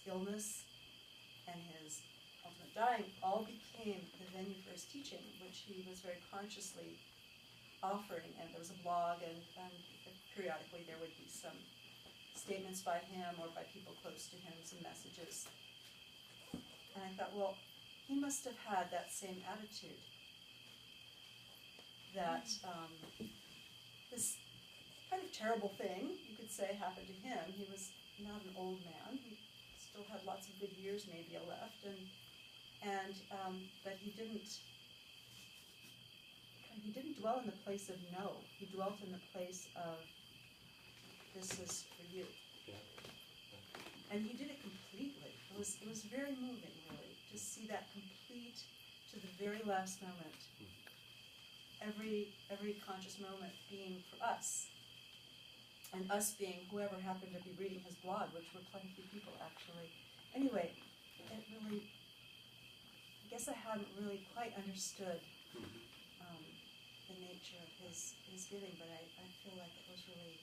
illness and his ultimate dying all became the venue for his teaching, which he was very consciously offering. And there was a blog, and periodically there would be some statements by him or by people close to him, some messages. And I thought, well, he must have had that same attitude, that this kind of terrible thing, you could say, happened to him. He was not an old man. He still had lots of good years maybe left, but he didn't dwell in the place of no. He dwelt in the place of, this is for you. Yeah. And he did it completely. It was very moving, really, to see that complete to the very last moment. Every conscious moment being for us, and us being whoever happened to be reading his blog, which were plenty few people actually. Anyway, it really, I guess I hadn't really quite understood the nature of his giving, but I feel like it was really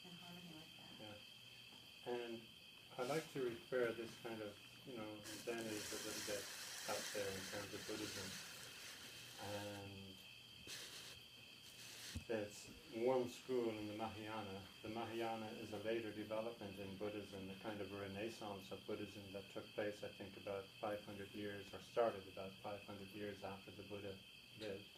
in harmony with that. Yeah. And I like to refer this kind of, Zen is a little bit out there in terms of Buddhism. And there's one school in the Mahayana. The Mahayana is a later development in Buddhism, a kind of a renaissance of Buddhism that took place, I think, about 500 years, or started about 500 years after the Buddha lived.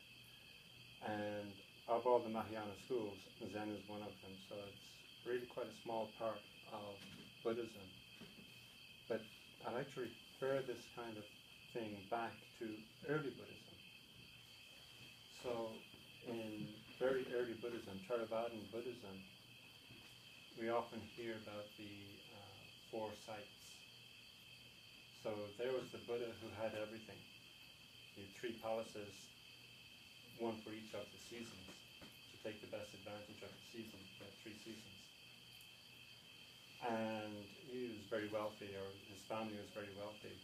And of all the Mahayana schools, Zen is one of them, so it's really quite a small part of Buddhism. But I like to refer this kind of thing back to early Buddhism. So in very early Buddhism, Theravadan Buddhism, we often hear about the four sights. So there was the Buddha who had everything. He had 3 palaces, one for each of the seasons, to take the best advantage of the season. He had 3 seasons. And he was very wealthy, or his family was very wealthy.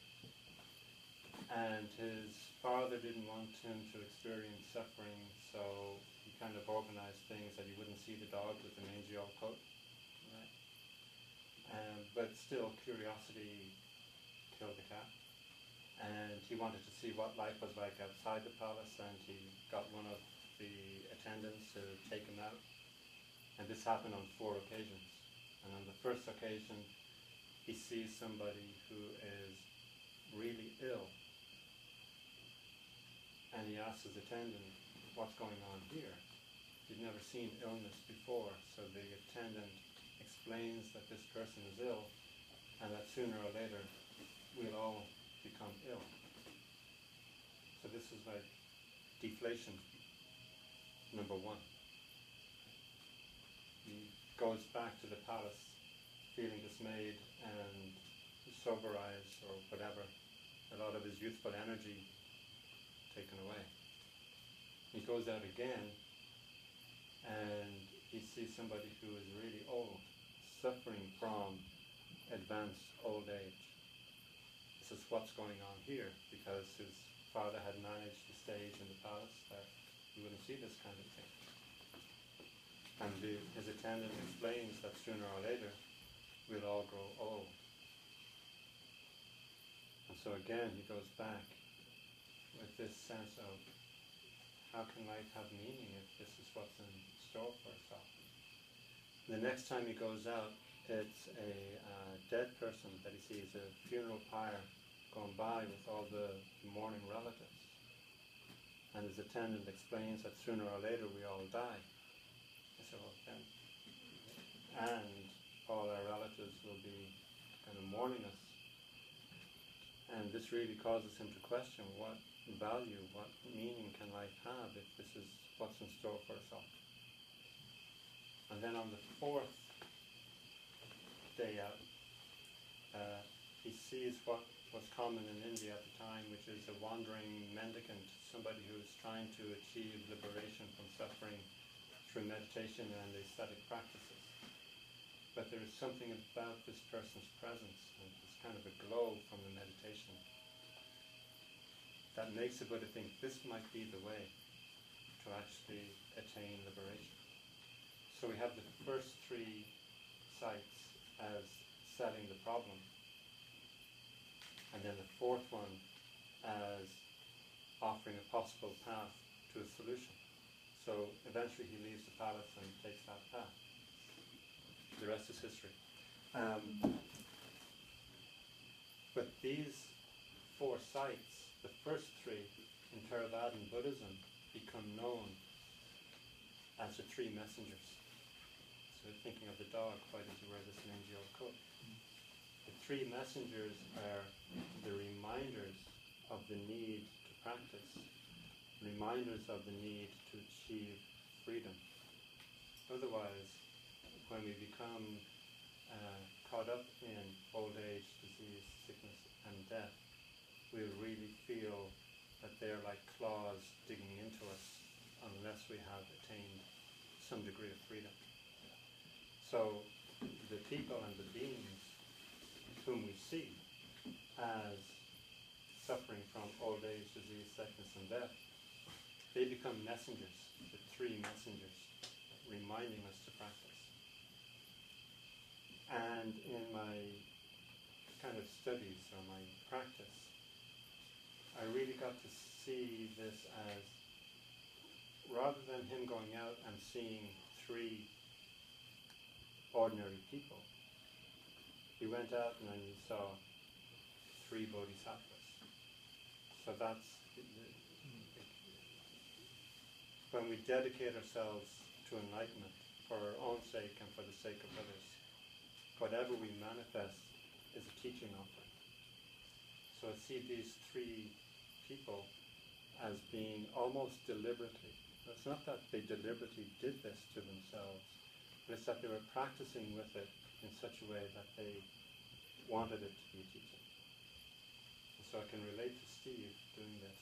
And his father didn't want him to experience suffering, so he kind of organized things that he wouldn't see the dog with the mangy old coat. Right? But still, curiosity killed the cat. And he wanted to see what life was like outside the palace, and he got one of the attendants to take him out. And this happened on 4 occasions. And on the first occasion, he sees somebody who is really ill. And he asks his attendant, what's going on here? He'd never seen illness before, so the attendant explains that this person is ill, and that sooner or later we'll all become ill. So this is like deflation, number 1. He goes back to the palace feeling dismayed and sober eyes or whatever, a lot of his youthful energy taken away. He goes out again and he sees somebody who is really old, suffering from advanced old age. This is what's going on here, because his father had managed to stage in the palace that he wouldn't see this kind of thing. And his attendant explains that sooner or later we'll all grow old. And so again he goes back with this sense of, how can life have meaning if this is what's in store for us all? The next time he goes out, it's a dead person that he sees, a funeral pyre going by with all the mourning relatives. And his attendant explains that sooner or later we all die. I said, well then, and all our relatives will be kind of mourning us. And this really causes him to question what value, what meaning can life have if this is what's in store for us all. And then on the 4th day out, he sees what was common in India at the time, which is a wandering mendicant, somebody who is trying to achieve liberation from suffering through meditation and ascetic practices. But there is something about this person's presence, and it's kind of a glow from the meditation, that makes the Buddha think this might be the way to actually attain liberation. So we have the first 3 sites as setting the problem. offering a possible path to a solution. So eventually he leaves the palace and takes that path. The rest is history. But these 4 sites, the first 3 in Theravadan Buddhism, become known as the 3 messengers. So thinking of the dog, why does he wear this mangy old coat? The 3 messengers are the reminders of the need to practice, reminders of the need to achieve freedom. Otherwise, when we become caught up in old age, disease, sickness and death, we'll really feel that they're like claws digging into us unless we have attained some degree of freedom. So the people and the beings whom we see as suffering from old age, disease, sickness and death, they become messengers, the 3 messengers, reminding us to practice. And in my kind of studies or my practice, I really got to see this as, rather than him going out and seeing 3 ordinary people, he went out and then he saw 3 bodhisattvas. So that's, when we dedicate ourselves to enlightenment for our own sake and for the sake of others, whatever we manifest is a teaching offering. So I see these 3 people as being almost deliberately. It's not that they deliberately did this to themselves, but it's that they were practicing with it in such a way that they wanted it to be a teaching. And so I can relate to Steve doing this,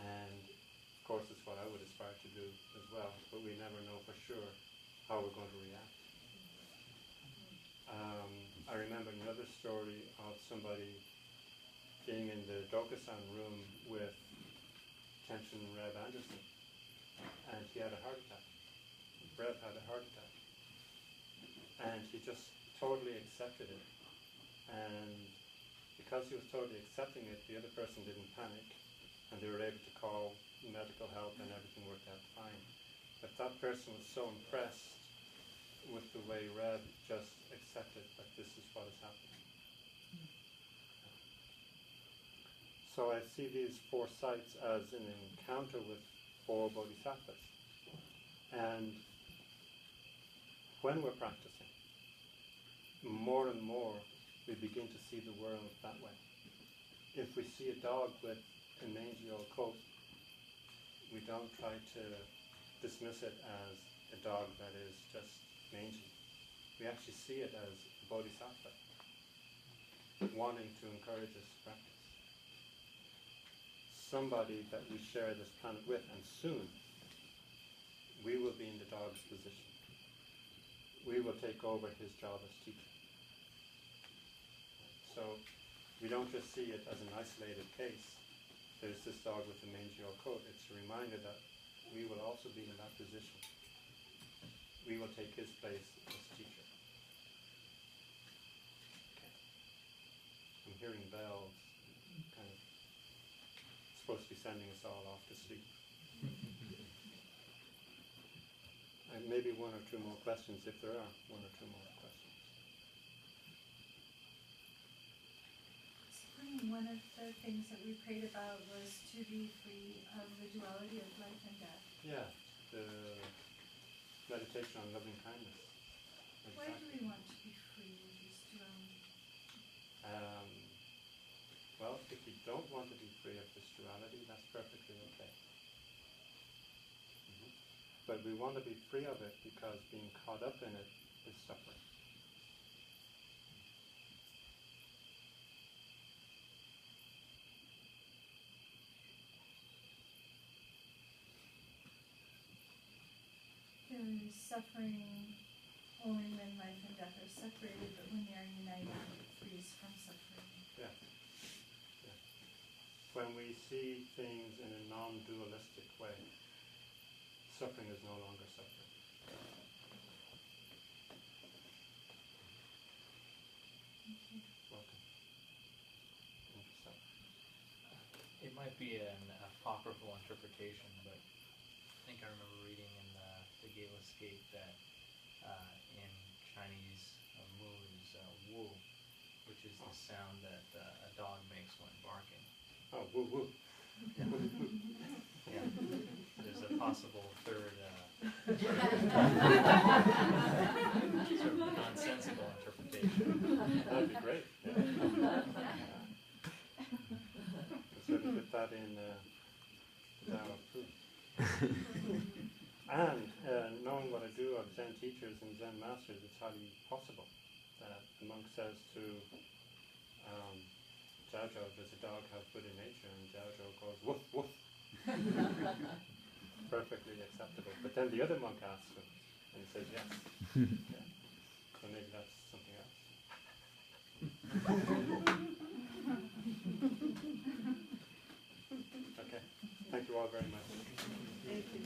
and of course it's what I would aspire to do as well, but we never know for sure how we're going to react. I remember another story of somebody being in the Dokusan room with Tenshin Reb Anderson, and he had a heart attack. Reb had a heart attack. And he just totally accepted it. And because he was totally accepting it, the other person didn't panic, and they were able to call medical help and everything worked out fine. But that person was so impressed with the way Reb just accepted that this is what is happening. So I see these 4 sites as an encounter with 4 bodhisattvas. And when we're practicing, more and more we begin to see the world that way. If we see a dog with a mangy old coat, we don't try to dismiss it as a dog that is just mangy. We actually see it as a bodhisattva, wanting to encourage us to practice. Somebody that we share this planet with, and soon we will be in the dog's position. We will take over his job as teacher. So we don't just see it as an isolated case. There's this dog with a mangy old coat. It's a reminder that we will also be in that position. We will take his place as teacher. Okay. I'm hearing bells, kind of supposed to be sending us all off to sleep. And maybe 1 or 2 more questions, if there are 1 or 2 more questions. Spring, one of the things that we prayed about was to be free of the duality of life and death. Yeah, the meditation on loving kindness. Why do we want to be free of this duality? Well, if you don't want to be free of this duality, that's perfectly okay. But we want to be free of it because being caught up in it is suffering. There is suffering only when life and death are separated, but when they are united, it frees from suffering. Yeah. Yeah. When we see things in a non-dualistic way, suffering is no longer suffering. Thank you. Welcome. Thank you, sir. It might be a apocryphal interpretation, but I think I remember reading in the Gateless Gate that in Chinese, mu is wu, which is the sound that a dog makes when barking. Oh, woo woo. Yeah. Yeah. There's a possible third sort of nonsensical interpretation. That'd be great. Yeah. Sort of put that in Tao of Fu. And knowing what I do of Zen teachers and Zen masters, it's highly possible that the monk says to Jiao, does a dog have Buddha nature? And Jiao goes, woof, woof. Perfectly acceptable. But then the other monk asks him, and he says yes. Yeah. So maybe that's something else. Okay. Thank you all very much. Thank you.